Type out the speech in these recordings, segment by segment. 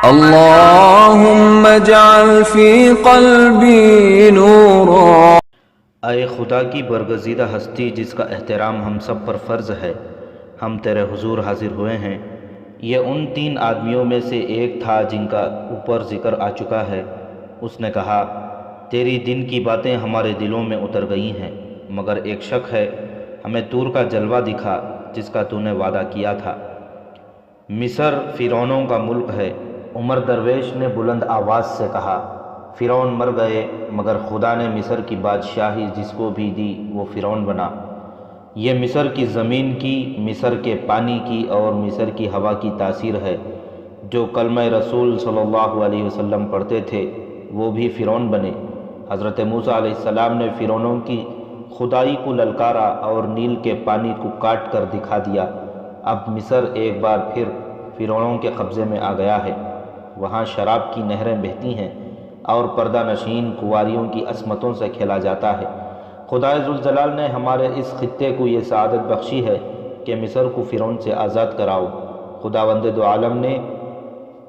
اللهم اجعل في قلبي نورا۔ اے خدا کی برگزیدہ ہستی جس کا احترام ہم سب پر فرض ہے، ہم تیرے حضور حاضر ہوئے ہیں۔ یہ ان 3 آدمیوں میں سے ایک تھا جن کا اوپر ذکر آ چکا ہے۔ اس نے کہا، تیری دن کی باتیں ہمارے دلوں میں اتر گئی ہیں، مگر ایک شک ہے، ہمیں طور کا جلوہ دکھا جس کا تو نے وعدہ کیا تھا۔ مصر فرعونوں کا ملک ہے۔ عمر درویش نے بلند آواز سے کہا، فرعون مر گئے، مگر خدا نے مصر کی بادشاہی جس کو بھی دی وہ فرعون بنا۔ یہ مصر کی زمین کی، مصر کے پانی کی اور مصر کی ہوا کی تاثیر ہے۔ جو کلمہ رسول صلی اللہ علیہ وسلم پڑھتے تھے وہ بھی فرعون بنے۔ حضرت موسیٰ علیہ السلام نے فرعونوں کی خدائی کو للکارا اور نیل کے پانی کو کاٹ کر دکھا دیا۔ اب مصر ایک بار پھر فرعونوں کے قبضے میں آ گیا ہے۔ وہاں شراب کی نہریں بہتی ہیں اور پردہ نشین کنواریوں کی عصمتوں سے کھیلا جاتا ہے۔ خدا ذوالجلال نے ہمارے اس خطے کو یہ سعادت بخشی ہے کہ مصر کو فرعون سے آزاد کراؤ۔ خداوند دو عالم نے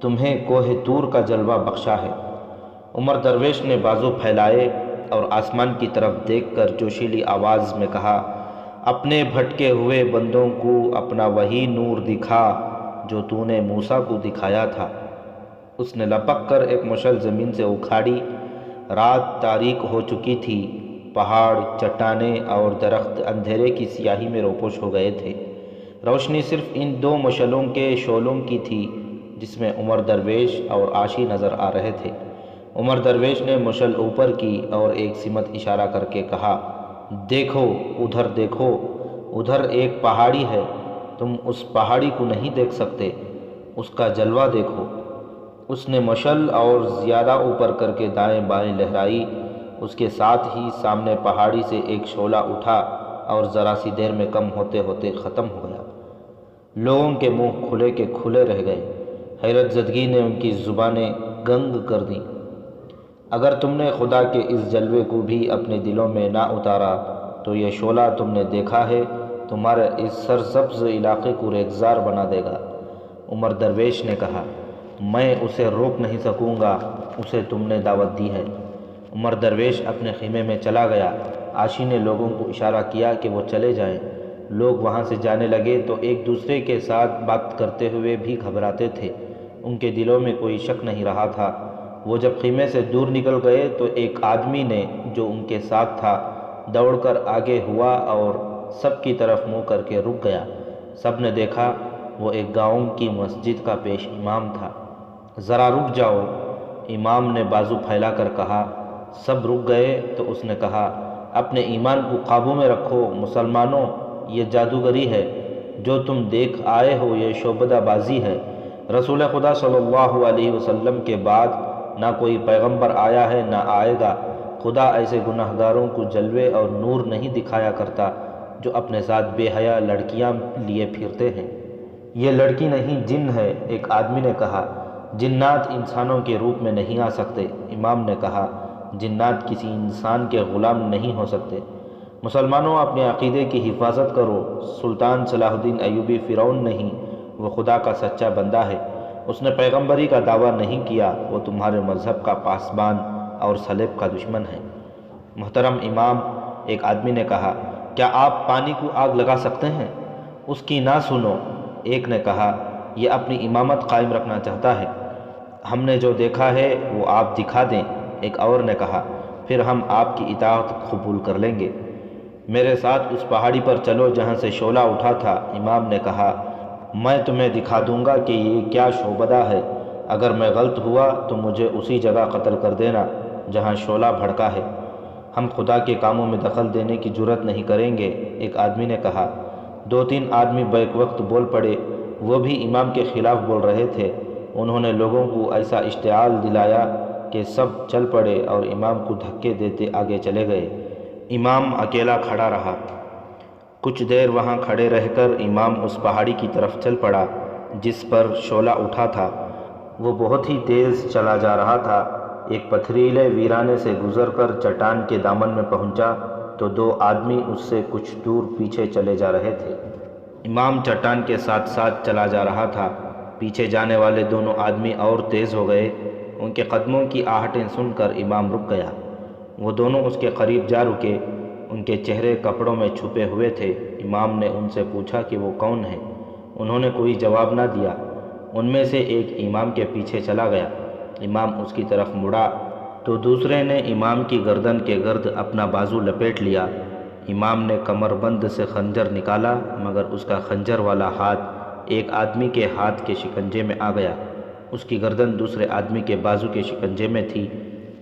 تمہیں کوہ طور کا جلوہ بخشا ہے۔ عمر درویش نے بازو پھیلائے اور آسمان کی طرف دیکھ کر جوشیلی آواز میں کہا، اپنے بھٹکے ہوئے بندوں کو اپنا وہی نور دکھا جو تو نے موسیٰ کو دکھایا تھا۔ اس نے لپک کر ایک مشعل زمین سے اکھاڑی۔ رات تاریک ہو چکی تھی، پہاڑ، چٹانیں اور درخت اندھیرے کی سیاہی میں روپوش ہو گئے تھے۔ روشنی صرف ان 2 مشعلوں کے شعلوں کی تھی جس میں عمر درویش اور عاشی نظر آ رہے تھے۔ عمر درویش نے مشعل اوپر کی اور ایک سمت اشارہ کر کے کہا، دیکھو، ادھر دیکھو، ادھر ایک پہاڑی ہے، تم اس پہاڑی کو نہیں دیکھ سکتے، اس کا جلوہ دیکھو۔ اس نے مشعل اور زیادہ اوپر کر کے دائیں بائیں لہرائی۔ اس کے ساتھ ہی سامنے پہاڑی سے ایک شعلہ اٹھا اور ذرا سی دیر میں کم ہوتے ہوتے ختم ہو گیا۔ لوگوں کے منہ کھلے کے کھلے رہ گئے۔ حیرت زدگی نے ان کی زبانیں گنگ کر دیں۔ اگر تم نے خدا کے اس جلوے کو بھی اپنے دلوں میں نہ اتارا تو یہ شعلہ تم نے دیکھا ہے تمہارے اس سرسبز علاقے کو ریگزار بنا دے گا۔ عمر درویش نے کہا، میں اسے روک نہیں سکوں گا، اسے تم نے دعوت دی ہے۔ عمر درویش اپنے خیمے میں چلا گیا۔ عاشی نے لوگوں کو اشارہ کیا کہ وہ چلے جائیں۔ لوگ وہاں سے جانے لگے تو ایک دوسرے کے ساتھ بات کرتے ہوئے بھی گھبراتے تھے۔ ان کے دلوں میں کوئی شک نہیں رہا تھا۔ وہ جب خیمے سے دور نکل گئے تو ایک آدمی نے جو ان کے ساتھ تھا دوڑ کر آگے ہوا اور سب کی طرف منہ کر کے رک گیا۔ سب نے دیکھا وہ ایک گاؤں کی مسجد کا پیش امام تھا۔ ذرا رک جاؤ، امام نے بازو پھیلا کر کہا۔ سب رک گئے تو اس نے کہا، اپنے ایمان کو قابو میں رکھو مسلمانوں، یہ جادوگری ہے، جو تم دیکھ آئے ہو یہ شعبدہ بازی ہے۔ رسول خدا صلی اللہ علیہ وسلم کے بعد نہ کوئی پیغمبر آیا ہے نہ آئے گا۔ خدا ایسے گناہ گاروں کو جلوے اور نور نہیں دکھایا کرتا جو اپنے ساتھ بے حیا لڑکیاں لیے پھرتے ہیں۔ یہ لڑکی نہیں، جن ہے، ایک آدمی نے کہا۔ جنات انسانوں کے روپ میں نہیں آ سکتے، امام نے کہا۔ جنات کسی انسان کے غلام نہیں ہو سکتے۔ مسلمانوں، اپنے عقیدے کی حفاظت کرو۔ سلطان صلاح الدین ایوبی فرعون نہیں، وہ خدا کا سچا بندہ ہے۔ اس نے پیغمبری کا دعویٰ نہیں کیا، وہ تمہارے مذہب کا پاسبان اور صلیب کا دشمن ہے۔ محترم امام، ایک آدمی نے کہا، کیا آپ پانی کو آگ لگا سکتے ہیں؟ اس کی نہ سنو۔ ایک نے کہا، یہ اپنی امامت قائم رکھنا چاہتا ہے، ہم نے جو دیکھا ہے وہ آپ دکھا دیں۔ ایک اور نے کہا، پھر ہم آپ کی اطاعت قبول کر لیں گے۔ میرے ساتھ اس پہاڑی پر چلو جہاں سے شعلہ اٹھا تھا۔ امام نے کہا، میں تمہیں دکھا دوں گا کہ یہ کیا شعبدہ ہے۔ اگر میں غلط ہوا تو مجھے اسی جگہ قتل کر دینا جہاں شعلہ بھڑکا ہے۔ ہم خدا کے کاموں میں دخل دینے کی جرات نہیں کریں گے، ایک آدمی نے کہا۔ 2-3 آدمی بیک وقت بول پڑے، وہ بھی امام کے خلاف بول رہے تھے۔ انہوں نے لوگوں کو ایسا اشتعال دلایا کہ سب چل پڑے اور امام کو دھکے دیتے آگے چلے گئے۔ امام اکیلا کھڑا رہا۔ کچھ دیر وہاں کھڑے رہ کر امام اس پہاڑی کی طرف چل پڑا جس پر شعلہ اٹھا تھا۔ وہ بہت ہی تیز چلا جا رہا تھا۔ ایک پتھریلے ویرانے سے گزر کر چٹان کے دامن میں پہنچا تو 2 آدمی اس سے کچھ دور پیچھے چلے جا رہے تھے۔ امام چٹان کے ساتھ ساتھ چلا جا رہا تھا۔ پیچھے جانے والے دونوں آدمی اور تیز ہو گئے۔ ان کے قدموں کی آہٹیں سن کر امام رک گیا۔ وہ دونوں اس کے قریب جا رکے۔ ان کے چہرے کپڑوں میں چھپے ہوئے تھے۔ امام نے ان سے پوچھا کہ وہ کون ہیں؟ انہوں نے کوئی جواب نہ دیا۔ ان میں سے ایک امام کے پیچھے چلا گیا۔ امام اس کی طرف مڑا تو دوسرے نے امام کی گردن کے گرد اپنا بازو لپیٹ لیا۔ امام نے کمر بند سے خنجر نکالا، مگر اس کا خنجر والا ہاتھ ایک آدمی کے ہاتھ کے شکنجے میں آ گیا۔ اس کی گردن دوسرے آدمی کے بازو کے شکنجے میں تھی،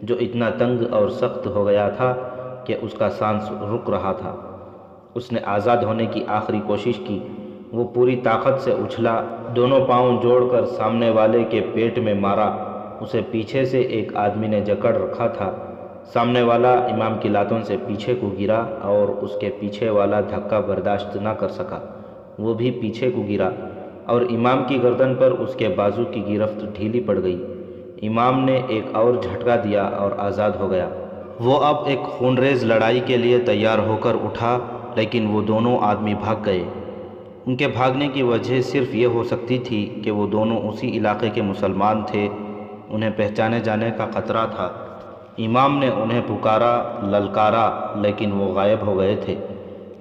جو اتنا تنگ اور سخت ہو گیا تھا کہ اس کا سانس رک رہا تھا۔ اس نے آزاد ہونے کی آخری کوشش کی۔ وہ پوری طاقت سے اچھلا، دونوں پاؤں جوڑ کر سامنے والے کے پیٹ میں مارا۔ اسے پیچھے سے ایک آدمی نے جکڑ رکھا تھا۔ سامنے والا امام کی لاتوں سے پیچھے کو گرا اور اس کے پیچھے والا دھکا برداشت نہ کر سکا۔ وہ بھی پیچھے کو گرا اور امام کی گردن پر اس کے بازو کی گرفت ڈھیلی پڑ گئی۔ امام نے ایک اور جھٹکا دیا اور آزاد ہو گیا۔ وہ اب ایک خونریز لڑائی کے لیے تیار ہو کر اٹھا، لیکن وہ دونوں آدمی بھاگ گئے۔ ان کے بھاگنے کی وجہ صرف یہ ہو سکتی تھی کہ وہ دونوں اسی علاقے کے مسلمان تھے۔ انہیں پہچانے جانے کا خطرہ تھا۔ امام نے انہیں پکارا، للکارا، لیکن وہ غائب ہو گئے تھے۔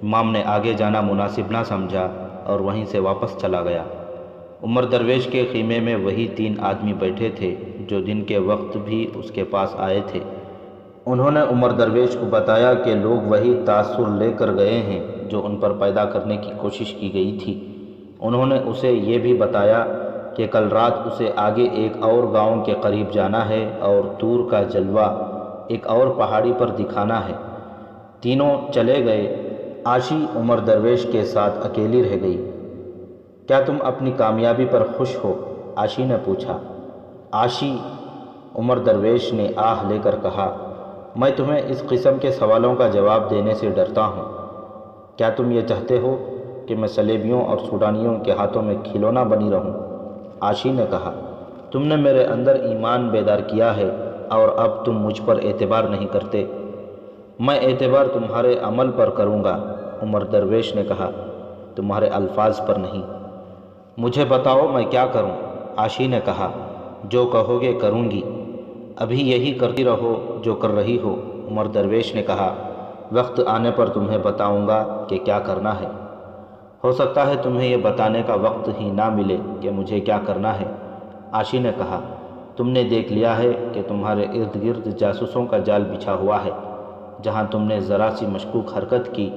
امام نے آگے جانا مناسب نہ سمجھا اور وہیں سے واپس چلا گیا۔ عمر درویش کے خیمے میں وہی 3 آدمی بیٹھے تھے جو دن کے وقت بھی اس کے پاس آئے تھے۔ انہوں نے عمر درویش کو بتایا کہ لوگ وہی تاثر لے کر گئے ہیں جو ان پر پیدا کرنے کی کوشش کی گئی تھی۔ انہوں نے اسے یہ بھی بتایا کہ کل رات اسے آگے ایک اور گاؤں کے قریب جانا ہے اور طور کا جلوہ ایک اور پہاڑی پر دکھانا ہے۔ تینوں چلے گئے۔ عاشی عمر درویش کے ساتھ اکیلی رہ گئی۔ کیا تم اپنی کامیابی پر خوش ہو؟ عاشی نے پوچھا۔ عاشی، عمر درویش نے آہ لے کر کہا، میں تمہیں اس قسم کے سوالوں کا جواب دینے سے ڈرتا ہوں۔ کیا تم یہ چاہتے ہو کہ میں صلیبیوں اور سوڈانیوں کے ہاتھوں میں کھلونا بنی رہوں؟ عاشی نے کہا، تم نے میرے اندر ایمان بیدار کیا ہے اور اب تم مجھ پر اعتبار نہیں کرتے۔ میں اعتبار تمہارے عمل پر کروں گا، عمر درویش نے کہا، تمہارے الفاظ پر نہیں۔ مجھے بتاؤ میں کیا کروں؟ عاشی نے کہا، جو کہو گے کروں گی۔ ابھی یہی کرتی رہو جو کر رہی ہو، عمر درویش نے کہا، وقت آنے پر تمہیں بتاؤں گا کہ کیا کرنا ہے۔ ہو سکتا ہے تمہیں یہ بتانے کا وقت ہی نہ ملے کہ مجھے کیا کرنا ہے۔ عاشی نے کہا، تم نے دیکھ لیا ہے کہ تمہارے ارد گرد جاسوسوں کا جال بچھا ہوا ہے۔ جہاں تم نے ذرا سی مشکوک حرکت کی،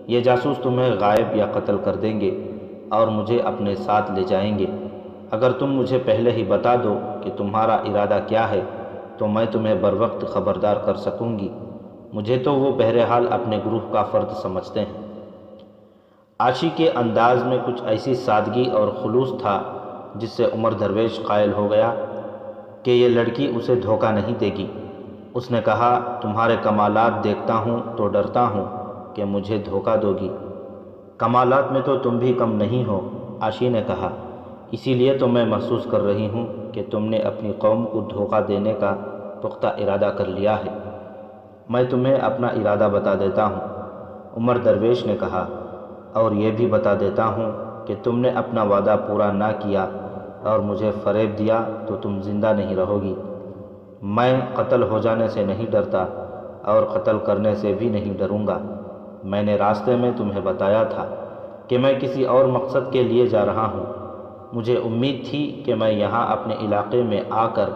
یہ جاسوس تمہیں غائب یا قتل کر دیں گے اور مجھے اپنے ساتھ لے جائیں گے۔ اگر تم مجھے پہلے ہی بتا دو کہ تمہارا ارادہ کیا ہے تو میں تمہیں بروقت خبردار کر سکوں گی۔ مجھے تو وہ بہرحال اپنے گروہ کا فرد سمجھتے ہیں۔ عاشی کے انداز میں کچھ ایسی سادگی اور خلوص تھا جس سے عمر درویش قائل ہو گیا کہ یہ لڑکی اسے دھوکہ نہیں دے گی۔ اس نے کہا، تمہارے کمالات دیکھتا ہوں تو ڈرتا ہوں کہ مجھے دھوکہ دو گی۔ کمالات میں تو تم بھی کم نہیں ہو، عاشی نے کہا، اسی لیے تو میں محسوس کر رہی ہوں کہ تم نے اپنی قوم کو دھوکہ دینے کا پختہ ارادہ کر لیا ہے۔ میں تمہیں اپنا ارادہ بتا دیتا ہوں، عمر درویش نے کہا، اور یہ بھی بتا دیتا ہوں کہ تم نے اپنا وعدہ پورا نہ کیا اور مجھے فریب دیا تو تم زندہ نہیں رہو گی۔ میں قتل ہو جانے سے نہیں ڈرتا اور قتل کرنے سے بھی نہیں ڈروں گا۔ میں نے راستے میں تمہیں بتایا تھا کہ میں کسی اور مقصد کے لیے جا رہا ہوں۔ مجھے امید تھی کہ میں یہاں اپنے علاقے میں آ کر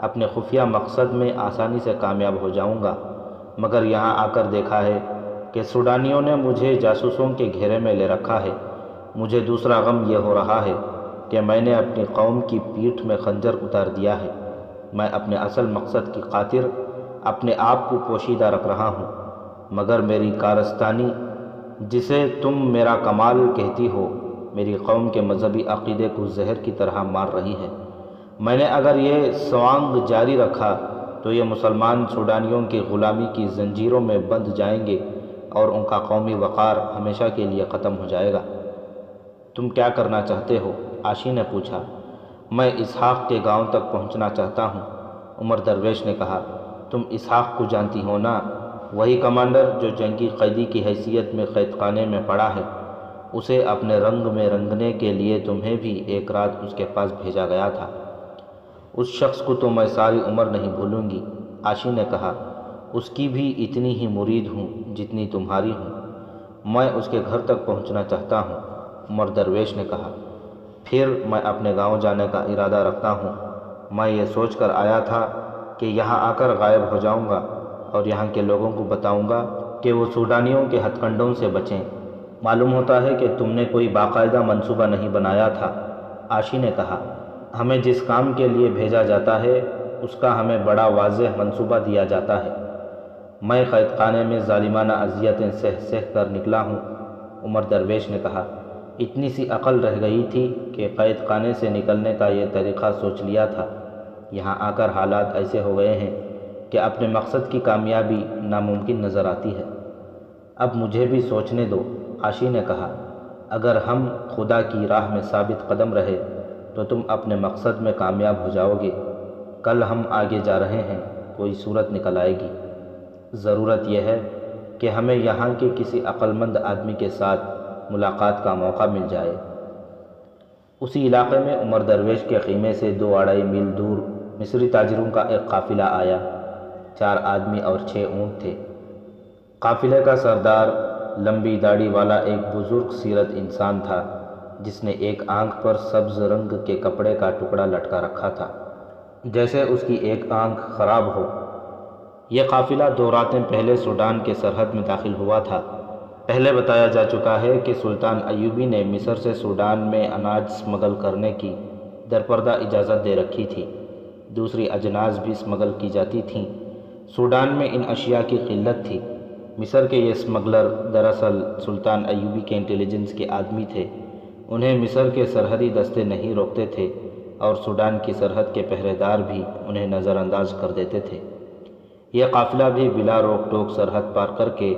اپنے خفیہ مقصد میں آسانی سے کامیاب ہو جاؤں گا، مگر یہاں آ کر دیکھا ہے کہ سوڈانیوں نے مجھے جاسوسوں کے گھیرے میں لے رکھا ہے۔ مجھے دوسرا غم یہ ہو رہا ہے کہ میں نے اپنی قوم کی پیٹھ میں خنجر اتار دیا ہے۔ میں اپنے اصل مقصد کی خاطر اپنے آپ کو پوشیدہ رکھ رہا ہوں، مگر میری کارستانی، جسے تم میرا کمال کہتی ہو، میری قوم کے مذہبی عقیدے کو زہر کی طرح مار رہی ہے۔ میں نے اگر یہ سوانگ جاری رکھا تو یہ مسلمان سوڈانیوں کی غلامی کی زنجیروں میں بندھ جائیں گے اور ان کا قومی وقار ہمیشہ کے لیے ختم ہو جائے گا۔ تم کیا کرنا چاہتے ہو؟ عاشی نے پوچھا۔ میں اسحاق کے گاؤں تک پہنچنا چاہتا ہوں، عمر درویش نے کہا۔ تم اسحاق کو جانتی ہو نا؟ وہی کمانڈر جو جنگی قیدی کی حیثیت میں قید خانے میں پڑا ہے۔ اسے اپنے رنگ میں رنگنے کے لیے تمہیں بھی ایک رات اس کے پاس بھیجا گیا تھا۔ اس شخص کو تو میں ساری عمر نہیں بھولوں گی۔ عاشی نے کہا، اس کی بھی اتنی ہی مرید ہوں جتنی تمہاری ہوں۔ میں اس کے گھر تک پہنچنا چاہتا ہوں۔ عمر درویش نے کہا، پھر میں اپنے گاؤں جانے کا ارادہ رکھتا ہوں۔ میں یہ سوچ کر آیا تھا کہ یہاں آ کر غائب ہو جاؤں گا اور یہاں کے لوگوں کو بتاؤں گا کہ وہ سوڈانیوں کے ہتھ کنڈوں سے بچیں۔ معلوم ہوتا ہے کہ تم نے کوئی باقاعدہ منصوبہ نہیں بنایا تھا۔ عاشی نے کہا، ہمیں جس کام کے لیے بھیجا جاتا ہے اس کا ہمیں بڑا واضح منصوبہ دیا جاتا ہے۔ میں قید خانے میں ظالمانہ اذیتیں سہ کر نکلا ہوں۔ عمر درویش نے کہا، اتنی سی عقل رہ گئی تھی کہ قید خانے سے نکلنے کا یہ طریقہ سوچ لیا تھا۔ یہاں آ کر حالات ایسے ہو گئے ہیں کہ اپنے مقصد کی کامیابی ناممکن نظر آتی ہے۔ اب مجھے بھی سوچنے دو۔ عاشی نے کہا، اگر ہم خدا کی راہ میں ثابت قدم رہے تو تم اپنے مقصد میں کامیاب ہو جاؤ گے۔ کل ہم آگے جا رہے ہیں، کوئی صورت نکل آئے گی۔ ضرورت یہ ہے کہ ہمیں یہاں کے کسی عقل مند آدمی کے ساتھ ملاقات کا موقع مل جائے۔ اسی علاقے میں عمر درویش کے خیمے سے 2-2.5 میل دور مصری تاجروں کا ایک قافلہ آیا۔ 4 آدمی اور 6 اونٹ تھے۔ قافلے کا سردار لمبی داڑھی والا ایک بزرگ سیرت انسان تھا جس نے ایک آنکھ پر سبز رنگ کے کپڑے کا ٹکڑا لٹکا رکھا تھا، جیسے اس کی ایک آنکھ خراب ہو۔ یہ قافلہ 2 راتیں پہلے سوڈان کے سرحد میں داخل ہوا تھا۔ پہلے بتایا جا چکا ہے کہ سلطان ایوبی نے مصر سے سوڈان میں اناج اسمگل کرنے کی درپردہ اجازت دے رکھی تھی۔ دوسری اجناس بھی اسمگل کی جاتی تھیں۔ سوڈان میں ان اشیاء کی قلت تھی۔ مصر کے یہ اسمگلر دراصل سلطان ایوبی کے انٹیلیجنس کے آدمی تھے۔ انہیں مصر کے سرحدی دستے نہیں روکتے تھے اور سوڈان کی سرحد کے پہرے دار بھی انہیں نظر انداز کر دیتے تھے۔ یہ قافلہ بھی بلا روک ٹوک سرحد پار کر کے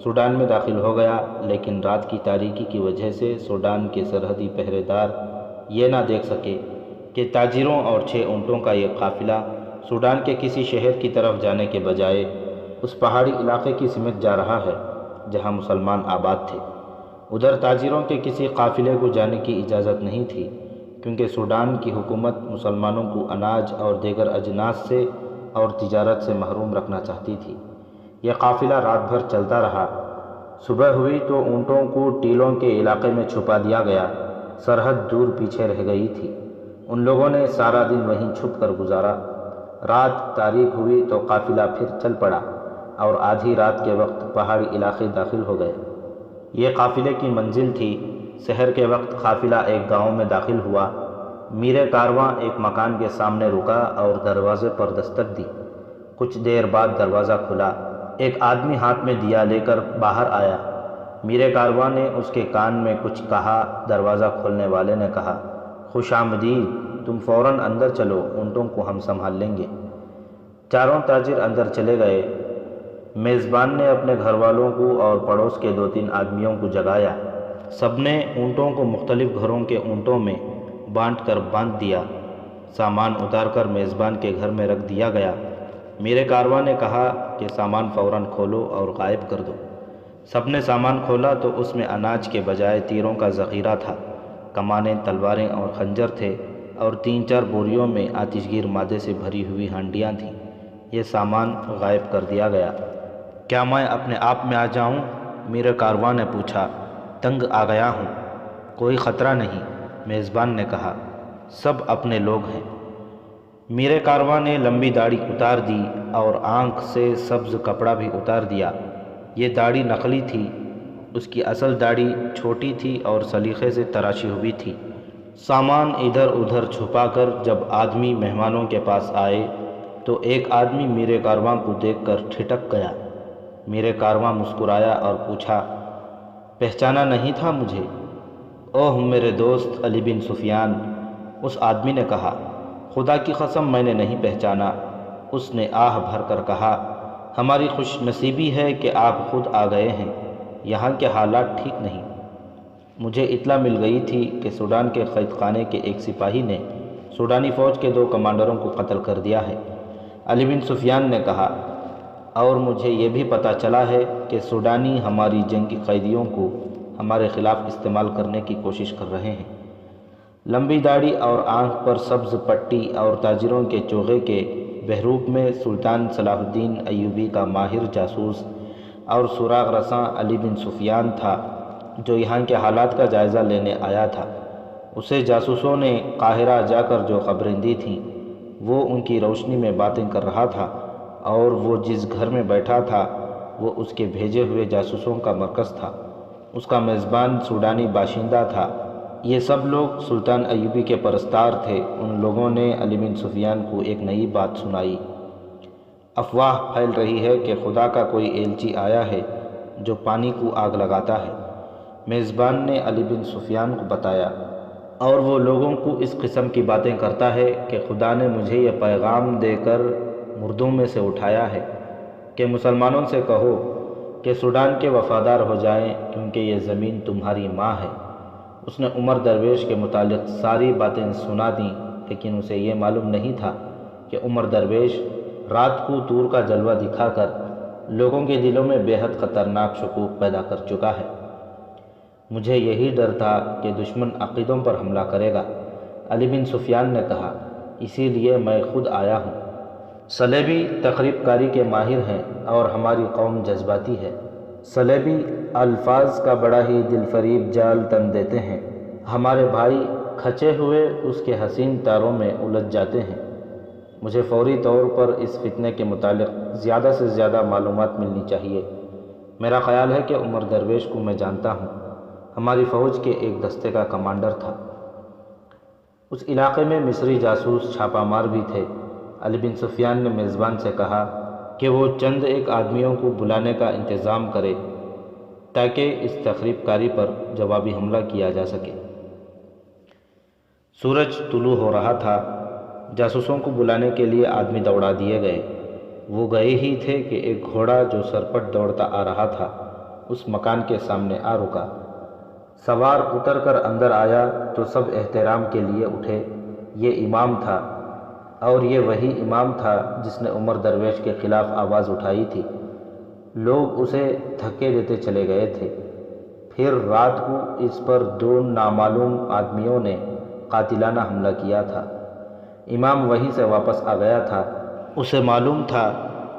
سوڈان میں داخل ہو گیا، لیکن رات کی تاریکی کی وجہ سے سوڈان کے سرحدی پہرے دار یہ نہ دیکھ سکے کہ تاجروں اور 6 اونٹوں کا یہ قافلہ سوڈان کے کسی شہر کی طرف جانے کے بجائے اس پہاڑی علاقے کی سمت جا رہا ہے جہاں مسلمان آباد تھے۔ ادھر تاجروں کے کسی قافلے کو جانے کی اجازت نہیں تھی، کیونکہ سوڈان کی حکومت مسلمانوں کو اناج اور دیگر اجناس سے اور تجارت سے محروم رکھنا چاہتی تھی۔ یہ قافلہ رات بھر چلتا رہا۔ صبح ہوئی تو اونٹوں کو ٹیلوں کے علاقے میں چھپا دیا گیا۔ سرحد دور پیچھے رہ گئی تھی۔ ان لوگوں نے سارا دن وہیں چھپ کر گزارا۔ رات تاریک ہوئی تو قافلہ پھر چل پڑا اور آدھی رات کے وقت پہاڑی علاقے داخل ہو گئے۔ یہ قافلے کی منزل تھی۔ سحر کے وقت قافلہ ایک گاؤں میں داخل ہوا۔ میر کارواں ایک مکان کے سامنے رکا اور دروازے پر دستک دی۔ کچھ دیر بعد دروازہ کھلا۔ ایک آدمی ہاتھ میں دیا لے کر باہر آیا۔ میر کارواں نے اس کے کان میں کچھ کہا۔ دروازہ کھولنے والے نے کہا، خوش آمدید، تم فوراً اندر چلو، اونٹوں کو ہم سنبھال لیں گے۔ چاروں تاجر اندر چلے گئے۔ میزبان نے اپنے گھر والوں کو اور پڑوس کے 2-3 آدمیوں کو جگایا۔ سب نے اونٹوں کو مختلف گھروں کے اونٹوں میں بانٹ کر باندھ دیا۔ سامان اتار کر میزبان کے گھر میں رکھ دیا گیا۔ میرے کارواں نے کہا کہ سامان فوراً کھولو اور غائب کر دو۔ سب نے سامان کھولا تو اس میں اناج کے بجائے تیروں کا ذخیرہ تھا۔ کمانیں، تلواریں اور خنجر تھے اور 3-4 بوریوں میں آتش گیر مادے سے بھری ہوئی ہانڈیاں تھیں۔ یہ سامان غائب کر دیا گیا۔ کیا میں اپنے آپ میں آ جاؤں؟ میرے کارواں نے پوچھا۔ تنگ آ گیا ہوں۔ کوئی خطرہ نہیں، میزبان نے کہا، سب اپنے لوگ ہیں۔ میرے کارواں نے لمبی داڑھی اتار دی اور آنکھ سے سبز کپڑا بھی اتار دیا۔ یہ داڑھی نقلی تھی، اس کی اصل داڑھی چھوٹی تھی اور سلیقے سے تراشی ہوئی تھی۔ سامان ادھر ادھر چھپا کر جب آدمی مہمانوں کے پاس آئے تو ایک آدمی میرے کارواں کو دیکھ کر ٹھٹک گیا۔ میرے کارواں مسکرایا اور پوچھا، پہچانا نہیں تھا مجھے؟ اوہ میرے دوست علی بن سفیان، اس آدمی نے کہا۔ خدا کی قسم میں نے نہیں پہچانا۔ اس نے آہ بھر کر کہا، ہماری خوش نصیبی ہے کہ آپ خود آ گئے ہیں، یہاں کے حالات ٹھیک نہیں۔ مجھے اطلاع مل گئی تھی کہ سوڈان کے قید خانے کے ایک سپاہی نے سوڈانی فوج کے 2 کمانڈروں کو قتل کر دیا ہے۔ علی بن سفیان نے کہا، اور مجھے یہ بھی پتہ چلا ہے کہ سوڈانی ہماری جنگی قیدیوں کو ہمارے خلاف استعمال کرنے کی کوشش کر رہے ہیں۔ لمبی داڑھی اور آنکھ پر سبز پٹی اور تاجروں کے چوغے کے بحروپ میں سلطان صلاح الدین ایوبی کا ماہر جاسوس اور سراغ رساں علی بن سفیان تھا، جو یہاں کے حالات کا جائزہ لینے آیا تھا۔ اسے جاسوسوں نے قاہرہ جا کر جو خبریں دی تھیں وہ ان کی روشنی میں باتیں کر رہا تھا، اور وہ جس گھر میں بیٹھا تھا وہ اس کے بھیجے ہوئے جاسوسوں کا مرکز تھا۔ اس کا میزبان سوڈانی باشندہ تھا۔ یہ سب لوگ سلطان ایوبی کے پرستار تھے۔ ان لوگوں نے علی بن سفیان کو ایک نئی بات سنائی۔ افواہ پھیل رہی ہے کہ خدا کا کوئی ایلچی آیا ہے جو پانی کو آگ لگاتا ہے، میزبان نے علی بن سفیان کو بتایا، اور وہ لوگوں کو اس قسم کی باتیں کرتا ہے کہ خدا نے مجھے یہ پیغام دے کر مردوں میں سے اٹھایا ہے کہ مسلمانوں سے کہو کہ سوڈان کے وفادار ہو جائیں، کیونکہ یہ زمین تمہاری ماں ہے۔ اس نے عمر درویش کے متعلق ساری باتیں سنا دیں، لیکن اسے یہ معلوم نہیں تھا کہ عمر درویش رات کو طور کا جلوہ دکھا کر لوگوں کے دلوں میں بے حد خطرناک شکوک پیدا کر چکا ہے۔ مجھے یہی ڈر تھا کہ دشمن عقیدوں پر حملہ کرے گا، علی بن سفیان نے کہا، اسی لیے میں خود آیا ہوں۔ صلیبی تخریب کاری کے ماہر ہیں اور ہماری قوم جذباتی ہے۔ صلیبی الفاظ کا بڑا ہی دل فریب جال تن دیتے ہیں۔ ہمارے بھائی کھچے ہوئے اس کے حسین تاروں میں الجھ جاتے ہیں۔ مجھے فوری طور پر اس فتنے کے متعلق زیادہ سے زیادہ معلومات ملنی چاہیے۔ میرا خیال ہے کہ عمر درویش کو میں جانتا ہوں، ہماری فوج کے ایک دستے کا کمانڈر تھا۔ اس علاقے میں مصری جاسوس چھاپہ مار بھی تھے۔ علی بن سفیان نے میزبان سے کہا کہ وہ چند ایک آدمیوں کو بلانے کا انتظام کرے تاکہ اس تخریب کاری پر جوابی حملہ کیا جا سکے۔ سورج طلوع ہو رہا تھا۔ جاسوسوں کو بلانے کے لیے آدمی دوڑا دیے گئے۔ وہ گئے ہی تھے کہ ایک گھوڑا جو سرپٹ دوڑتا آ رہا تھا اس مکان کے سامنے آ رکا۔ سوار اتر کر اندر آیا تو سب احترام کے لیے اٹھے۔ یہ امام تھا، اور یہ وہی امام تھا جس نے عمر درویش کے خلاف آواز اٹھائی تھی۔ لوگ اسے دھکے دیتے چلے گئے تھے۔ پھر رات کو اس پر دو نامعلوم آدمیوں نے قاتلانہ حملہ کیا تھا۔ امام وہیں سے واپس آ گیا تھا۔ اسے معلوم تھا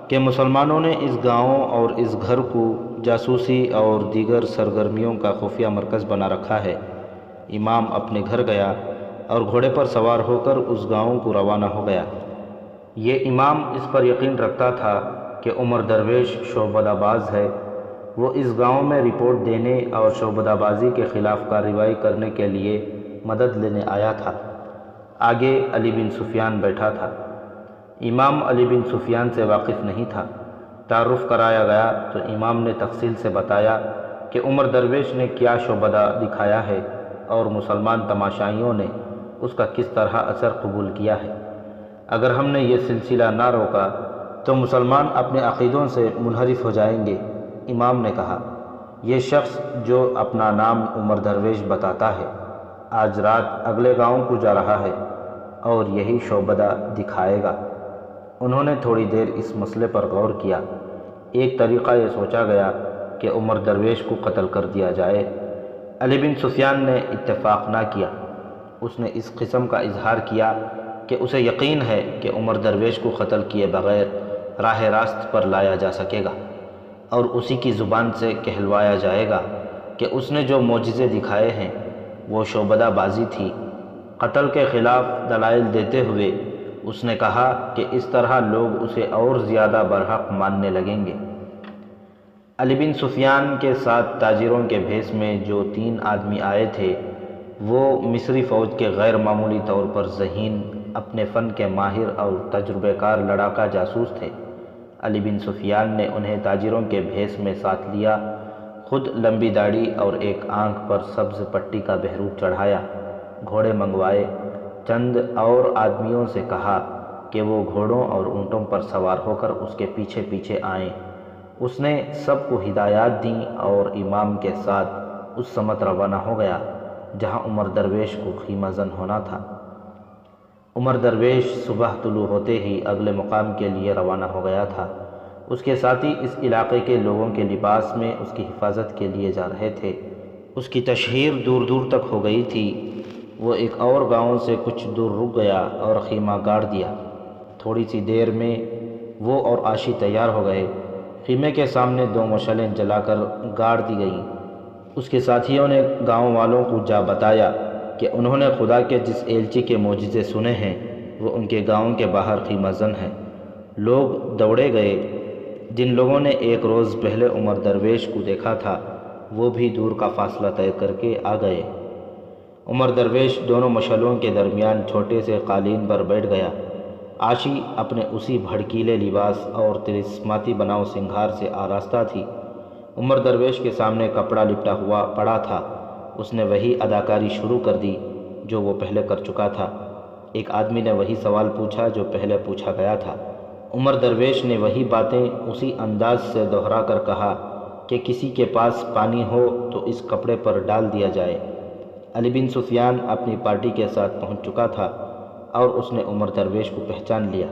کہ مسلمانوں نے اس گاؤں اور اس گھر کو جاسوسی اور دیگر سرگرمیوں کا خفیہ مرکز بنا رکھا ہے۔ امام اپنے گھر گیا اور گھوڑے پر سوار ہو کر اس گاؤں کو روانہ ہو گیا۔ یہ امام اس پر یقین رکھتا تھا کہ عمر درویش شعبدہ باز ہے۔ وہ اس گاؤں میں رپورٹ دینے اور شعبدہ بازی کے خلاف کارروائی کرنے کے لیے مدد لینے آیا تھا۔ آگے علی بن سفیان بیٹھا تھا۔ امام علی بن سفیان سے واقف نہیں تھا۔ تعارف کرایا گیا تو امام نے تفصیل سے بتایا کہ عمر درویش نے کیا شعبدہ دکھایا ہے اور مسلمان تماشائیوں نے اس کا کس طرح اثر قبول کیا ہے۔ اگر ہم نے یہ سلسلہ نہ روکا تو مسلمان اپنے عقیدوں سے منحرف ہو جائیں گے۔ امام نے کہا، یہ شخص جو اپنا نام عمر درویش بتاتا ہے آج رات اگلے گاؤں کو جا رہا ہے اور یہی شعبدہ دکھائے گا۔ انہوں نے تھوڑی دیر اس مسئلے پر غور کیا۔ ایک طریقہ یہ سوچا گیا کہ عمر درویش کو قتل کر دیا جائے۔ علی بن سفیان نے اتفاق نہ کیا۔ اس نے اس قسم کا اظہار کیا کہ اسے یقین ہے کہ عمر درویش کو قتل کیے بغیر راہ راست پر لایا جا سکے گا، اور اسی کی زبان سے کہلوایا جائے گا کہ اس نے جو معجزے دکھائے ہیں وہ شعبدہ بازی تھی۔ قتل کے خلاف دلائل دیتے ہوئے اس نے کہا کہ اس طرح لوگ اسے اور زیادہ برحق ماننے لگیں گے۔ علی بن سفیان کے ساتھ تاجروں کے بھیس میں جو 3 آدمی آئے تھے وہ مصری فوج کے غیر معمولی طور پر ذہین، اپنے فن کے ماہر اور تجربہ کار لڑاکا جاسوس تھے۔ علی بن سفیان نے انہیں تاجروں کے بھیس میں ساتھ لیا، خود لمبی داڑھی اور ایک آنکھ پر سبز پٹی کا بحروپ چڑھایا، گھوڑے منگوائے، چند اور آدمیوں سے کہا کہ وہ گھوڑوں اور اونٹوں پر سوار ہو کر اس کے پیچھے پیچھے آئیں۔ اس نے سب کو ہدایات دیں اور امام کے ساتھ اس سمت روانہ ہو گیا جہاں عمر درویش کو خیمہ زن ہونا تھا۔ عمر درویش صبح طلوع ہوتے ہی اگلے مقام کے لیے روانہ ہو گیا تھا۔ اس کے ساتھی اس علاقے کے لوگوں کے لباس میں اس کی حفاظت کے لیے جا رہے تھے۔ اس کی تشہیر دور دور تک ہو گئی تھی۔ وہ ایک اور گاؤں سے کچھ دور رک گیا اور خیمہ گاڑ دیا۔ تھوڑی سی دیر میں وہ اور عاشی تیار ہو گئے۔ خیمے کے سامنے 2 مشعلیں جلا کر گاڑ دی گئیں۔ اس کے ساتھیوں نے گاؤں والوں کو جا بتایا کہ انہوں نے خدا کے جس ایلچی کے معجزے سنے ہیں وہ ان کے گاؤں کے باہر خیمہ زن ہے۔ لوگ دوڑے گئے۔ جن لوگوں نے ایک روز پہلے عمر درویش کو دیکھا تھا وہ بھی دور کا فاصلہ طے کر کے آ گئے۔ عمر درویش دونوں مشعلوں کے درمیان چھوٹے سے قالین پر بیٹھ گیا۔ عاشی اپنے اسی بھڑکیلے لباس اور طلسماتی بناؤ سنگھار سے آراستہ تھی۔ عمر درویش کے سامنے کپڑا لپٹا ہوا پڑا تھا۔ اس نے وہی اداکاری شروع کر دی جو وہ پہلے کر چکا تھا۔ ایک آدمی نے وہی سوال پوچھا جو پہلے پوچھا گیا تھا۔ عمر درویش نے وہی باتیں اسی انداز سے دہرا کر کہا کہ کسی کے پاس پانی ہو تو اس کپڑے پر ڈال دیا جائے۔ علی بن سفیان اپنی پارٹی کے ساتھ پہنچ چکا تھا اور اس نے عمر درویش کو پہچان لیا۔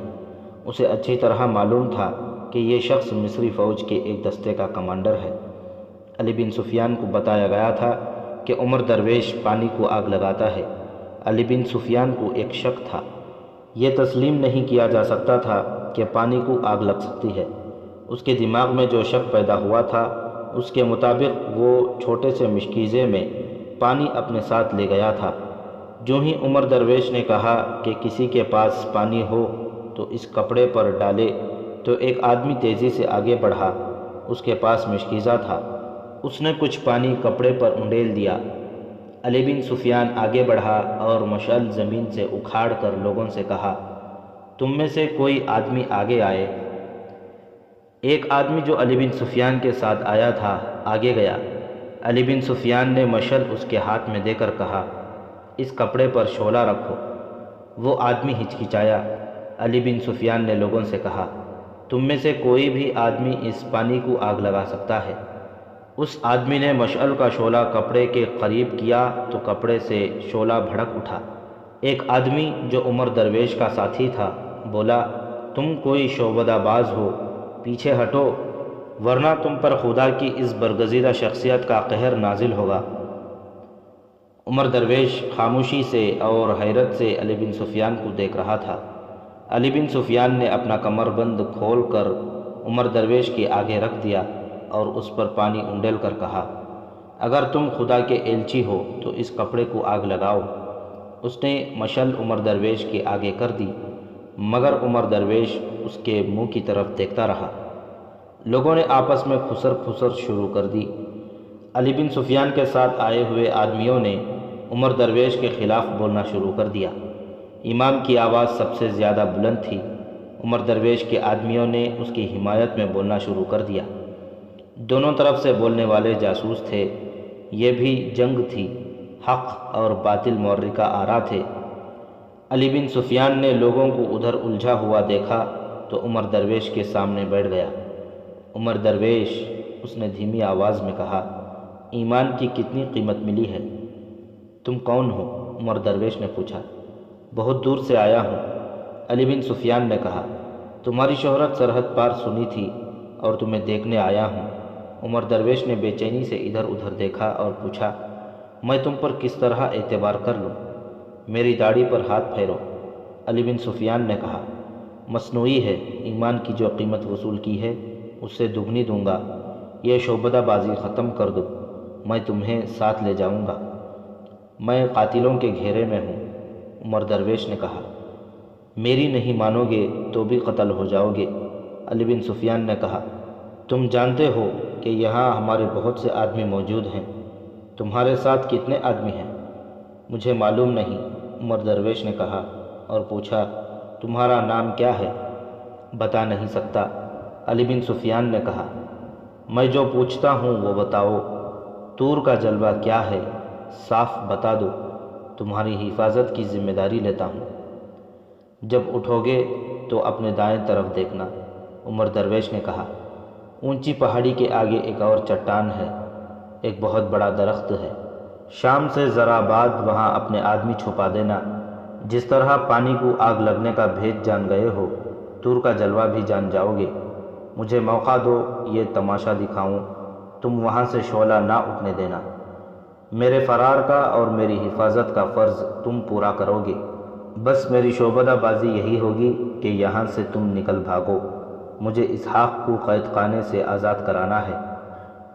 اسے اچھی طرح معلوم تھا کہ یہ شخص مصری فوج کے ایک دستے کا کمانڈر ہے۔ علی بن سفیان کو بتایا گیا تھا کہ عمر درویش پانی کو آگ لگاتا ہے۔ علی بن سفیان کو ایک شک تھا۔ یہ تسلیم نہیں کیا جا سکتا تھا کہ پانی کو آگ لگ سکتی ہے۔ اس کے دماغ میں جو شک پیدا ہوا تھا اس کے مطابق وہ چھوٹے سے مشکیزے میں پانی اپنے ساتھ لے گیا تھا۔ جو ہی عمر درویش نے کہا کہ کسی کے پاس پانی ہو تو اس کپڑے پر ڈالے تو ایک آدمی تیزی سے آگے بڑھا۔ اس کے پاس مشکیزہ تھا۔ اس نے کچھ پانی کپڑے پر انڈیل دیا۔ علی بن سفیان آگے بڑھا اور مشعل زمین سے اکھاڑ کر لوگوں سے کہا، تم میں سے کوئی آدمی آگے آئے۔ ایک آدمی جو علی بن سفیان کے ساتھ آیا تھا آگے گیا۔ علی بن سفیان نے مشعل اس کے ہاتھ میں دے کر کہا، اس کپڑے پر شعلہ رکھو۔ وہ آدمی ہچکچایا۔ علی بن سفیان نے لوگوں سے کہا، تم میں سے کوئی بھی آدمی اس پانی کو آگ لگا سکتا ہے۔ اس آدمی نے مشعل کا شعلہ کپڑے کے قریب کیا تو کپڑے سے شعلہ بھڑک اٹھا۔ ایک آدمی جو عمر درویش کا ساتھی تھا بولا، تم کوئی شعبدہ باز ہو، پیچھے ہٹو ورنہ تم پر خدا کی اس برگزیدہ شخصیت کا قہر نازل ہوگا۔ عمر درویش خاموشی سے اور حیرت سے علی بن سفیان کو دیکھ رہا تھا۔ علی بن سفیان نے اپنا کمر بند کھول کر عمر درویش کے آگے رکھ دیا اور اس پر پانی انڈیل کر کہا، اگر تم خدا کے ایلچی ہو تو اس کپڑے کو آگ لگاؤ۔ اس نے مشعل عمر درویش کے آگے کر دی مگر عمر درویش اس کے منہ کی طرف دیکھتا رہا۔ لوگوں نے آپس میں کھسر پھسر شروع کر دی۔ علی بن سفیان کے ساتھ آئے ہوئے آدمیوں نے عمر درویش کے خلاف بولنا شروع کر دیا۔ امام کی آواز سب سے زیادہ بلند تھی۔ عمر درویش کے آدمیوں نے اس کی حمایت میں بولنا شروع کر دیا۔ دونوں طرف سے بولنے والے جاسوس تھے۔ یہ بھی جنگ تھی، حق اور باطل معرکہ آرا تھے۔ علی بن سفیان نے لوگوں کو ادھر الجھا ہوا دیکھا تو عمر درویش کے سامنے بیٹھ گیا۔ عمر درویش، اس نے دھیمی آواز میں کہا، ایمان کی کتنی قیمت ملی ہے؟ تم کون ہو؟ عمر درویش نے پوچھا۔ بہت دور سے آیا ہوں، علی بن سفیان نے کہا۔ تمہاری شہرت سرحد پار سنی تھی اور تمہیں دیکھنے آیا ہوں۔ عمر درویش نے بے چینی سے ادھر ادھر دیکھا اور پوچھا، میں تم پر کس طرح اعتبار کر لوں؟ میری داڑھی پر ہاتھ پھیرو۔ علی بن سفیان نے کہا، مصنوعی ہے، ایمان کی جو قیمت وصول کی ہے اس سے دگنی دوں گا۔ یہ شعبدہ بازی ختم کر دو، میں تمہیں ساتھ لے جاؤں گا۔ میں قاتلوں کے گھیرے میں ہوں۔ عمر درویش نے کہا، میری نہیں مانو گے تو بھی قتل ہو جاؤ گے۔ علی بن سفیان نے کہا، تم جانتے ہو کہ یہاں ہمارے بہت سے آدمی موجود ہیں، تمہارے ساتھ کتنے آدمی ہیں؟ مجھے معلوم نہیں، عمر درویش نے کہا اور پوچھا، تمہارا نام کیا ہے؟ بتا نہیں سکتا، علی بن سفیان نے کہا۔ میں جو پوچھتا ہوں وہ بتاؤ، طور کا جلوہ کیا ہے؟ صاف بتا دو، تمہاری حفاظت کی ذمہ داری لیتا ہوں۔ جب اٹھو گے تو اپنے دائیں طرف دیکھنا، عمر درویش نے کہا۔ اونچی پہاڑی کے آگے ایک اور چٹان ہے، ایک بہت بڑا درخت ہے۔ شام سے ذرا بعد وہاں اپنے آدمی چھپا دینا۔ جس طرح پانی کو آگ لگنے کا بھید جان گئے ہو، طور کا جلوہ بھی جان جاؤ گے۔ مجھے موقع دو، یہ تماشا دکھاؤں، تم وہاں سے شعلہ نہ اٹھنے دینا۔ میرے فرار کا اور میری حفاظت کا فرض تم پورا کرو گے۔ بس میری شعبدہ بازی یہی ہوگی کہ یہاں سے تم نکل بھاگو۔ مجھے اسحاق کو قید خانے سے آزاد کرانا ہے۔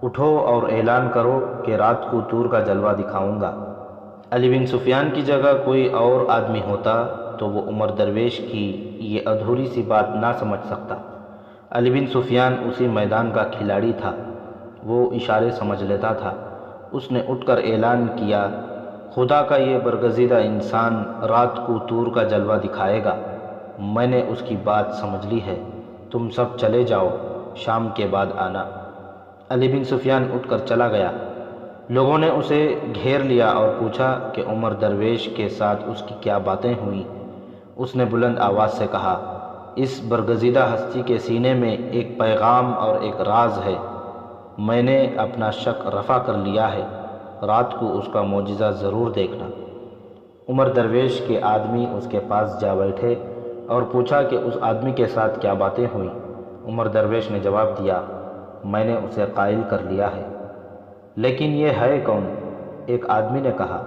اٹھو اور اعلان کرو کہ رات کو طور کا جلوہ دکھاؤں گا۔ علی بن سفیان کی جگہ کوئی اور آدمی ہوتا تو وہ عمر درویش کی یہ ادھوری سی بات نہ سمجھ سکتا۔ علی بن سفیان اسی میدان کا کھلاڑی تھا، وہ اشارے سمجھ لیتا تھا۔ اس نے اٹھ کر اعلان کیا، خدا کا یہ برگزیدہ انسان رات کو طور کا جلوہ دکھائے گا۔ میں نے اس کی بات سمجھ لی ہے، تم سب چلے جاؤ، شام کے بعد آنا۔ علی بن سفیان اٹھ کر چلا گیا۔ لوگوں نے اسے گھیر لیا اور پوچھا کہ عمر درویش کے ساتھ اس کی کیا باتیں ہوئیں۔ اس نے بلند آواز سے کہا، اس برگزیدہ ہستی کے سینے میں ایک پیغام اور ایک راز ہے۔ میں نے اپنا شک رفع کر لیا ہے، رات کو اس کا معجزہ ضرور دیکھنا۔ عمر درویش کے آدمی اس کے پاس جا بیٹھے اور پوچھا کہ اس آدمی کے ساتھ کیا باتیں ہوئیں۔ عمر درویش نے جواب دیا، میں نے اسے قائل کر لیا ہے۔ لیکن یہ ہے کون؟ ایک آدمی نے کہا،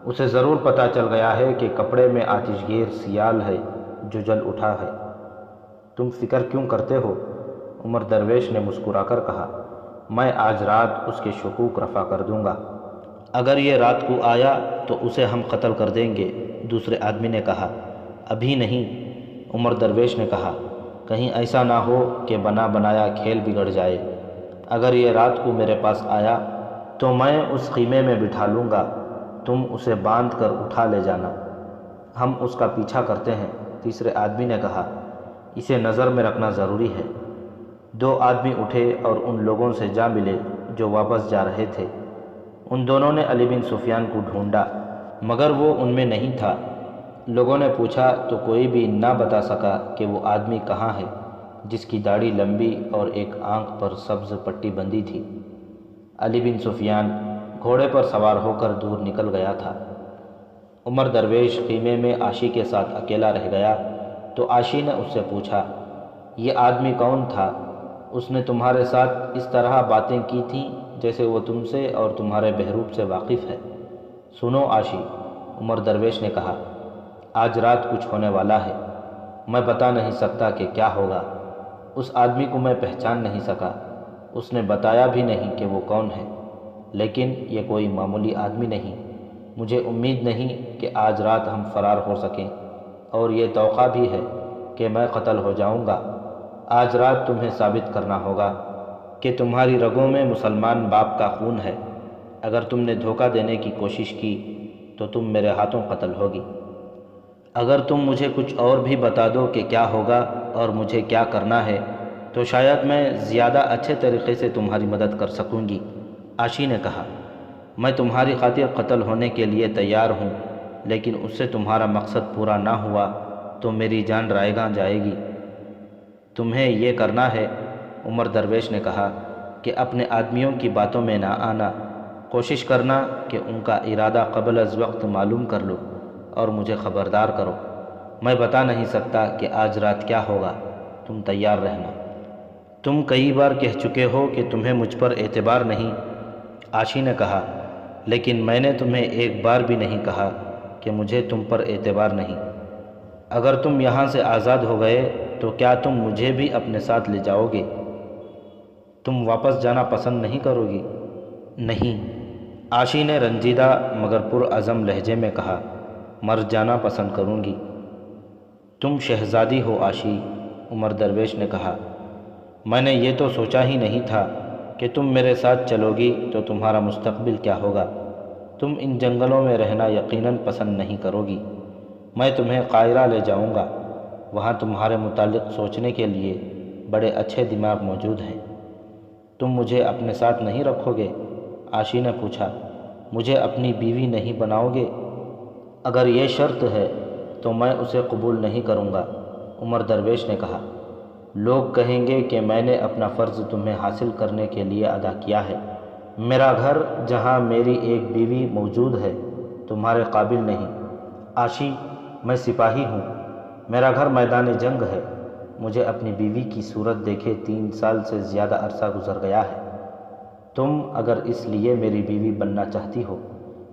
اسے ضرور پتہ چل گیا ہے کہ کپڑے میں آتش گیر سیال ہے جو جل اٹھا ہے۔ تم فکر کیوں کرتے ہو؟ عمر درویش نے مسکرا کر کہا، میں آج رات اس کے شکوک رفع کر دوں گا۔ اگر یہ رات کو آیا تو اسے ہم قتل کر دیں گے۔ دوسرے آدمی نے کہا، ابھی نہیں۔ عمر درویش نے کہا، کہیں ایسا نہ ہو کہ بنا بنایا کھیل بگڑ جائے۔ اگر یہ رات کو میرے پاس آیا تو میں اس خیمے میں بٹھا لوں گا، تم اسے باندھ کر اٹھا لے جانا، ہم اس کا پیچھا کرتے ہیں۔ تیسرے آدمی نے کہا، اسے نظر میں رکھنا ضروری ہے۔ دو آدمی اٹھے اور ان لوگوں سے جا ملے جو واپس جا رہے تھے۔ ان دونوں نے علی بن سفیان کو ڈھونڈا مگر وہ ان میں نہیں تھا۔ لوگوں نے پوچھا تو کوئی بھی نہ بتا سکا کہ وہ آدمی کہاں ہے جس کی داڑھی لمبی اور ایک آنکھ پر سبز پٹی بندھی تھی۔ علی بن سفیان گھوڑے پر سوار ہو کر دور نکل گیا تھا۔ عمر درویش خیمے میں عاشی کے ساتھ اکیلا رہ گیا تو عاشی نے اس سے پوچھا، یہ آدمی کون تھا؟ اس نے تمہارے ساتھ اس طرح باتیں کی تھیں جیسے وہ تم سے اور تمہارے بہروپ سے واقف ہے۔ سنو عاشی، عمر درویش نے کہا، آج رات کچھ ہونے والا ہے، میں بتا نہیں سکتا کہ کیا ہوگا۔ اس آدمی کو میں پہچان نہیں سکا، اس نے بتایا بھی نہیں کہ وہ کون ہے، لیکن یہ کوئی معمولی آدمی نہیں۔ مجھے امید نہیں کہ آج رات ہم فرار ہو سکیں، اور یہ توقع بھی ہے کہ میں قتل ہو جاؤں گا۔ آج رات تمہیں ثابت کرنا ہوگا کہ تمہاری رگوں میں مسلمان باپ کا خون ہے۔ اگر تم نے دھوکہ دینے کی کوشش کی تو تم میرے ہاتھوں قتل ہوگی۔ اگر تم مجھے کچھ اور بھی بتا دو کہ کیا ہوگا اور مجھے کیا کرنا ہے تو شاید میں زیادہ اچھے طریقے سے تمہاری مدد کر سکوں گی۔ عاشی نے کہا، میں تمہاری خاطر قتل ہونے کے لیے تیار ہوں، لیکن اس سے تمہارا مقصد پورا نہ ہوا تو میری جان رائیگاں جائے گی۔ تمہیں یہ کرنا ہے، عمر درویش نے کہا، کہ اپنے آدمیوں کی باتوں میں نہ آنا، کوشش کرنا کہ ان کا ارادہ قبل از وقت معلوم کر لو اور مجھے خبردار کرو۔ میں بتا نہیں سکتا کہ آج رات کیا ہوگا، تم تیار رہنا۔ تم کئی بار کہہ چکے ہو کہ تمہیں مجھ پر اعتبار نہیں، عاشی نے کہا، لیکن میں نے تمہیں ایک بار بھی نہیں کہا کہ مجھے تم پر اعتبار نہیں۔ اگر تم یہاں سے آزاد ہو گئے تو کیا تم مجھے بھی اپنے ساتھ لے جاؤ گے؟ تم واپس جانا پسند نہیں کرو گی؟ نہیں، عاشی نے رنجیدہ مگر پرعزم لہجے میں کہا، مر جانا پسند کروں گی۔ تم شہزادی ہو عاشی، عمر درویش نے کہا، میں نے یہ تو سوچا ہی نہیں تھا کہ تم میرے ساتھ چلو گی تو تمہارا مستقبل کیا ہوگا۔ تم ان جنگلوں میں رہنا یقیناً پسند نہیں کرو گی۔ میں تمہیں قاہرہ لے جاؤں گا، وہاں تمہارے متعلق سوچنے کے لیے بڑے اچھے دماغ موجود ہیں۔ تم مجھے اپنے ساتھ نہیں رکھو گے؟ عاشی نے پوچھا، مجھے اپنی بیوی نہیں بناؤ گے؟ اگر یہ شرط ہے تو میں اسے قبول نہیں کروں گا، عمر درویش نے کہا۔ لوگ کہیں گے کہ میں نے اپنا فرض تمہیں حاصل کرنے کے لیے ادا کیا ہے۔ میرا گھر جہاں میری ایک بیوی موجود ہے تمہارے قابل نہیں۔ عاشی، میں سپاہی ہوں، میرا گھر میدان جنگ ہے، مجھے اپنی بیوی کی صورت دیکھے 3 سال سے زیادہ عرصہ گزر گیا ہے۔ تم اگر اس لیے میری بیوی بننا چاہتی ہو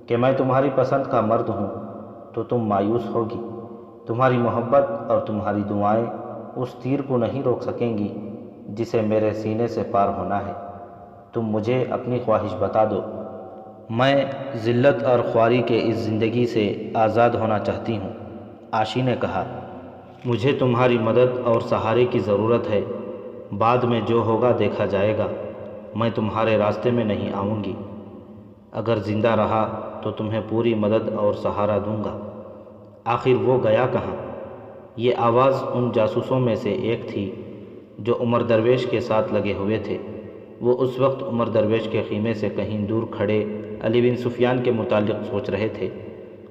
کہ میں تمہاری پسند کا مرد ہوں تو تم مایوس ہوگی۔ تمہاری محبت اور تمہاری دعائیں اس تیر کو نہیں روک سکیں گی جسے میرے سینے سے پار ہونا ہے۔ تم مجھے اپنی خواہش بتا دو، میں ذلت اور خواری کے اس زندگی سے آزاد ہونا چاہتی ہوں۔ عاشی نے کہا، مجھے تمہاری مدد اور سہارے کی ضرورت ہے، بعد میں جو ہوگا دیکھا جائے گا، میں تمہارے راستے میں نہیں آؤں گی۔ اگر زندہ رہا تو تمہیں پوری مدد اور سہارا دوں گا۔ آخر وہ گیا کہاں؟ یہ آواز ان جاسوسوں میں سے ایک تھی جو عمر درویش کے ساتھ لگے ہوئے تھے۔ وہ اس وقت عمر درویش کے خیمے سے کہیں دور کھڑے علی بن سفیان کے متعلق سوچ رہے تھے۔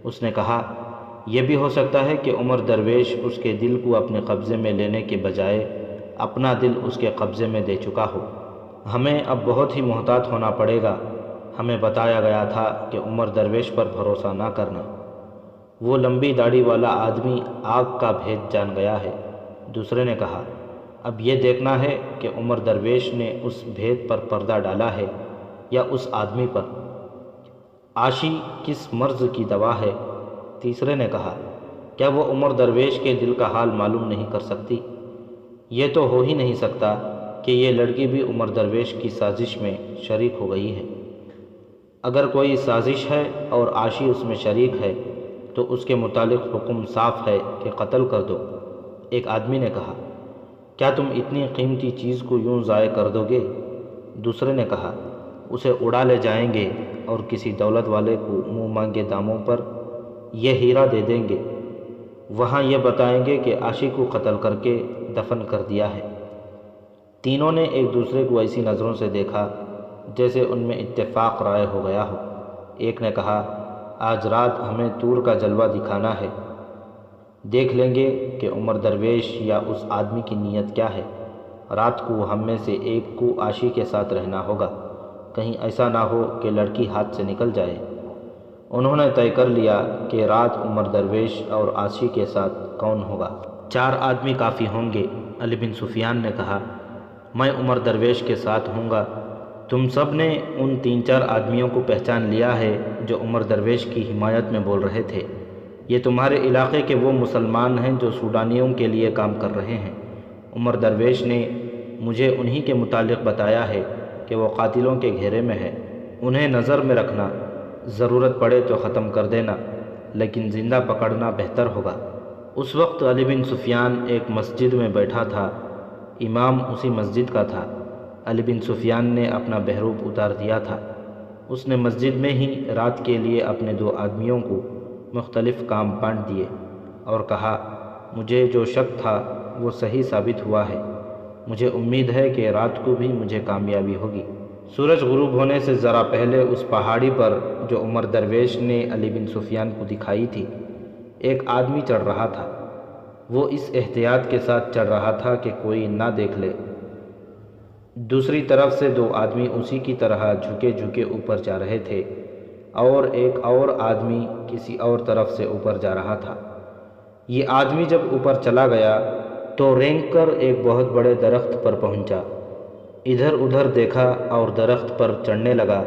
اس نے کہا، یہ بھی ہو سکتا ہے کہ عمر درویش اس کے دل کو اپنے قبضے میں لینے کے بجائے اپنا دل اس کے قبضے میں دے چکا ہو۔ ہمیں اب بہت ہی محتاط ہونا پڑے گا۔ ہمیں بتایا گیا تھا کہ عمر درویش پر بھروسہ نہ کرنا۔ وہ لمبی داڑھی والا آدمی آگ کا بھید جان گیا ہے۔ دوسرے نے کہا، اب یہ دیکھنا ہے کہ عمر درویش نے اس بھید پر پردہ ڈالا ہے یا اس آدمی پر۔ عاشی کس مرض کی دوا ہے؟ تیسرے نے کہا، کیا وہ عمر درویش کے دل کا حال معلوم نہیں کر سکتی؟ یہ تو ہو ہی نہیں سکتا کہ یہ لڑکی بھی عمر درویش کی سازش میں شریک ہو گئی ہے۔ اگر کوئی سازش ہے اور عاشی اس میں شریک ہے تو اس کے متعلق حکم صاف ہے کہ قتل کر دو۔ ایک آدمی نے کہا، کیا تم اتنی قیمتی چیز کو یوں ضائع کر دو گے؟ دوسرے نے کہا، اسے اڑا لے جائیں گے اور کسی دولت والے کو منہ مانگے داموں پر یہ ہیرا دے دیں گے، وہاں یہ بتائیں گے کہ عاشی کو قتل کر کے دفن کر دیا ہے۔ تینوں نے ایک دوسرے کو ایسی نظروں سے دیکھا جیسے ان میں اتفاق رائے ہو گیا ہو۔ ایک نے کہا، آج رات ہمیں طور کا جلوہ دکھانا ہے، دیکھ لیں گے کہ عمر درویش یا اس آدمی کی نیت کیا ہے۔ رات کو ہم میں سے ایک کو عاشی کے ساتھ رہنا ہوگا، کہیں ایسا نہ ہو کہ لڑکی ہاتھ سے نکل جائے۔ انہوں نے طے کر لیا کہ رات عمر درویش اور عاشی کے ساتھ کون ہوگا۔ 4 آدمی کافی ہوں گے۔ علی بن سفیان نے کہا، میں عمر درویش کے ساتھ ہوں گا۔ تم سب نے ان 3-4 آدمیوں کو پہچان لیا ہے جو عمر درویش کی حمایت میں بول رہے تھے۔ یہ تمہارے علاقے کے وہ مسلمان ہیں جو سوڈانیوں کے لیے کام کر رہے ہیں۔ عمر درویش نے مجھے انہی کے متعلق بتایا ہے کہ وہ قاتلوں کے گھیرے میں ہے۔ انہیں نظر میں رکھنا، ضرورت پڑے تو ختم کر دینا، لیکن زندہ پکڑنا بہتر ہوگا۔ اس وقت علی بن سفیان ایک مسجد میں بیٹھا تھا، امام اسی مسجد کا تھا۔ علی بن سفیان نے اپنا بہروپ اتار دیا تھا۔ اس نے مسجد میں ہی رات کے لیے اپنے 2 آدمیوں کو مختلف کام بانٹ دیے اور کہا، مجھے جو شک تھا وہ صحیح ثابت ہوا ہے۔ مجھے امید ہے کہ رات کو بھی مجھے کامیابی ہوگی۔ سورج غروب ہونے سے ذرا پہلے اس پہاڑی پر جو عمر درویش نے علی بن سفیان کو دکھائی تھی، ایک آدمی چڑھ رہا تھا۔ وہ اس احتیاط کے ساتھ چڑھ رہا تھا کہ کوئی نہ دیکھ لے۔ دوسری طرف سے 2 آدمی اسی کی طرح جھکے جھکے اوپر جا رہے تھے اور ایک اور آدمی کسی اور طرف سے اوپر جا رہا تھا۔ یہ آدمی جب اوپر چلا گیا تو رینگ کر ایک بہت بڑے درخت پر پہنچا۔ ادھر ادھر دیکھا اور درخت پر چڑھنے لگا۔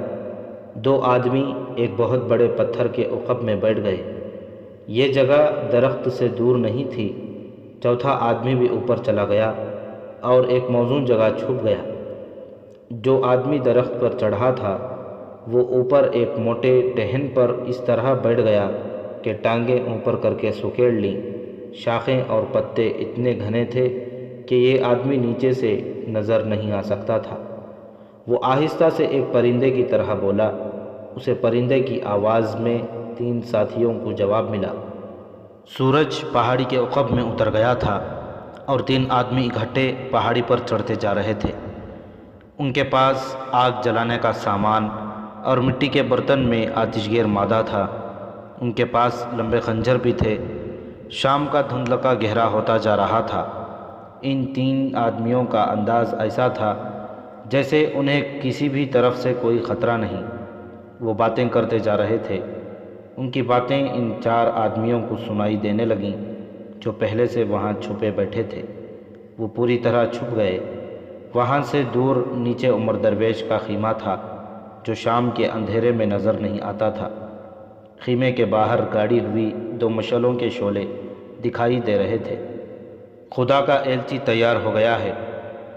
2 آدمی ایک بہت بڑے پتھر کے عقب میں بیٹھ گئے۔ یہ جگہ درخت سے دور نہیں تھی۔ چوتھا آدمی بھی اوپر چلا گیا اور ایک موزون جگہ چھپ گیا۔ جو آدمی درخت پر چڑھا تھا وہ اوپر ایک موٹے ٹہن پر اس طرح بیٹھ گیا کہ ٹانگیں اوپر کر کے سکیڑ لیں۔ شاخیں اور پتے اتنے گھنے تھے کہ یہ آدمی نیچے سے نظر نہیں آ سکتا تھا۔ وہ آہستہ سے ایک پرندے کی طرح بولا۔ اسے پرندے کی آواز میں 3 ساتھیوں کو جواب ملا۔ سورج پہاڑی کے عقب میں اتر گیا تھا اور 3 آدمی اکٹھے پہاڑی پر چڑھتے جا رہے تھے۔ ان کے پاس آگ جلانے کا سامان اور مٹی کے برتن میں آتش گیر مادہ تھا۔ ان کے پاس لمبے خنجر بھی تھے۔ شام کا دھندلکا گہرا ہوتا جا رہا تھا۔ ان 3 آدمیوں کا انداز ایسا تھا جیسے انہیں کسی بھی طرف سے کوئی خطرہ نہیں۔ وہ باتیں کرتے جا رہے تھے۔ ان کی باتیں ان 4 آدمیوں کو سنائی دینے لگیں جو پہلے سے وہاں چھپے بیٹھے تھے۔ وہ پوری طرح چھپ گئے۔ وہاں سے دور نیچے عمر درویش کا خیمہ تھا۔ جو شام کے اندھیرے میں نظر نہیں آتا تھا۔ خیمے کے باہر گاڑی ہوئی 2 مشعلوں کے شعلے دکھائی دے رہے تھے۔ خدا کا ایلچی تیار ہو گیا ہے،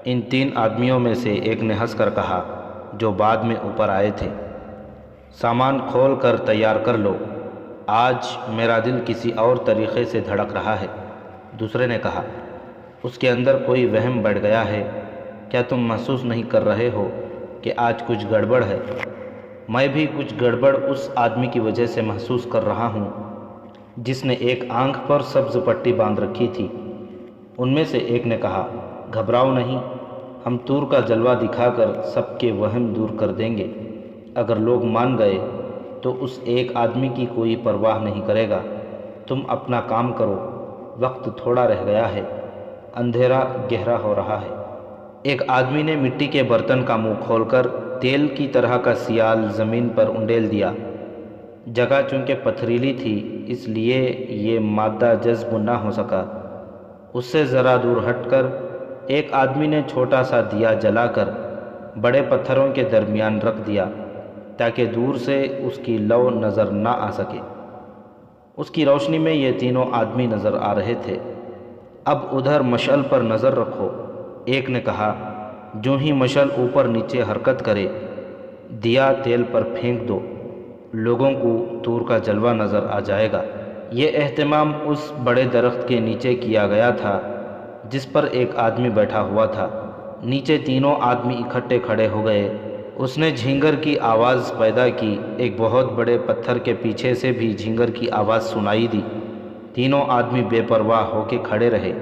ان 3 آدمیوں میں سے ایک نے ہنس کر کہا جو بعد میں اوپر آئے تھے۔ سامان کھول کر تیار کر لو، آج میرا دل کسی اور طریقے سے دھڑک رہا ہے۔ دوسرے نے کہا، اس کے اندر کوئی وہم بڑھ گیا ہے، کیا تم محسوس نہیں کر رہے ہو کہ آج کچھ گڑبڑ ہے؟ میں بھی کچھ گڑبڑ اس آدمی کی وجہ سے محسوس کر رہا ہوں جس نے ایک آنکھ پر سبز پٹی باندھ رکھی تھی۔ ان میں سے ایک نے کہا، گھبراؤ نہیں، ہم طور کا جلوہ دکھا کر سب کے وہم دور کر دیں گے۔ اگر لوگ مان گئے تو اس ایک آدمی کی کوئی پرواہ نہیں کرے گا۔ تم اپنا کام کرو، وقت تھوڑا رہ گیا ہے، اندھیرا گہرا ہو رہا ہے۔ ایک آدمی نے مٹی کے برتن کا منہ کھول کر تیل کی طرح کا سیال زمین پر انڈیل دیا۔ جگہ چونکہ پتھریلی تھی اس لیے یہ مادہ جذب نہ ہو سکا۔ اس سے ذرا دور ہٹ کر ایک آدمی نے چھوٹا سا دیا جلا کر بڑے پتھروں کے درمیان رکھ دیا تاکہ دور سے اس کی لو نظر نہ آ سکے۔ اس کی روشنی میں یہ تینوں آدمی نظر آ رہے تھے۔ اب ادھر مشعل پر نظر رکھو، ایک نے کہا۔ جو ہی مشعل اوپر نیچے حرکت کرے، دیا تیل پر پھینک دو، لوگوں کو طور کا جلوہ نظر آ جائے گا۔ یہ اہتمام اس بڑے درخت کے نیچے کیا گیا تھا جس پر ایک آدمی بیٹھا ہوا تھا۔ نیچے تینوں آدمی اکٹھے کھڑے ہو گئے۔ اس نے جھینگر کی آواز پیدا کی، ایک بہت بڑے پتھر کے پیچھے سے بھی جھینگر کی آواز سنائی دی۔ تینوں آدمی بے پرواہ ہو کے کھڑے رہے۔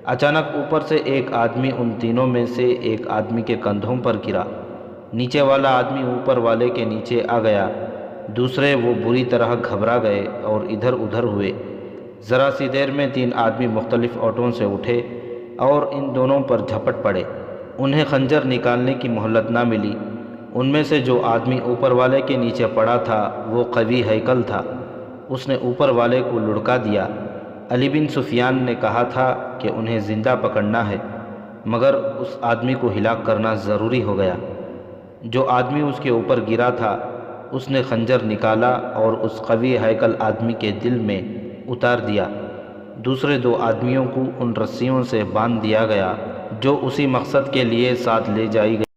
اچانک اوپر سے ایک آدمی ان تینوں میں سے ایک آدمی کے کندھوں پر گرا۔ نیچے والا آدمی اوپر والے کے نیچے آ گیا، دوسرے وہ بری طرح گھبرا گئے اور ادھر ادھر ہوئے۔ ذرا سی دیر میں 3 آدمی مختلف اوٹوں سے اٹھے اور ان دونوں پر جھپٹ پڑے۔ انہیں خنجر نکالنے کی مہلت نہ ملی۔ ان میں سے جو آدمی اوپر والے کے نیچے پڑا تھا وہ قوی ہیکل تھا، اس نے اوپر والے کو لڑکا دیا۔ علی بن سفیان نے کہا تھا کہ انہیں زندہ پکڑنا ہے، مگر اس آدمی کو ہلاک کرنا ضروری ہو گیا۔ جو آدمی اس کے اوپر گرا تھا اس نے خنجر نکالا اور اس قوی ہیکل آدمی کے دل میں اتار دیا۔ دوسرے 2 آدمیوں کو ان رسیوں سے باندھ دیا گیا جو اسی مقصد کے لیے ساتھ لے جائی گئی۔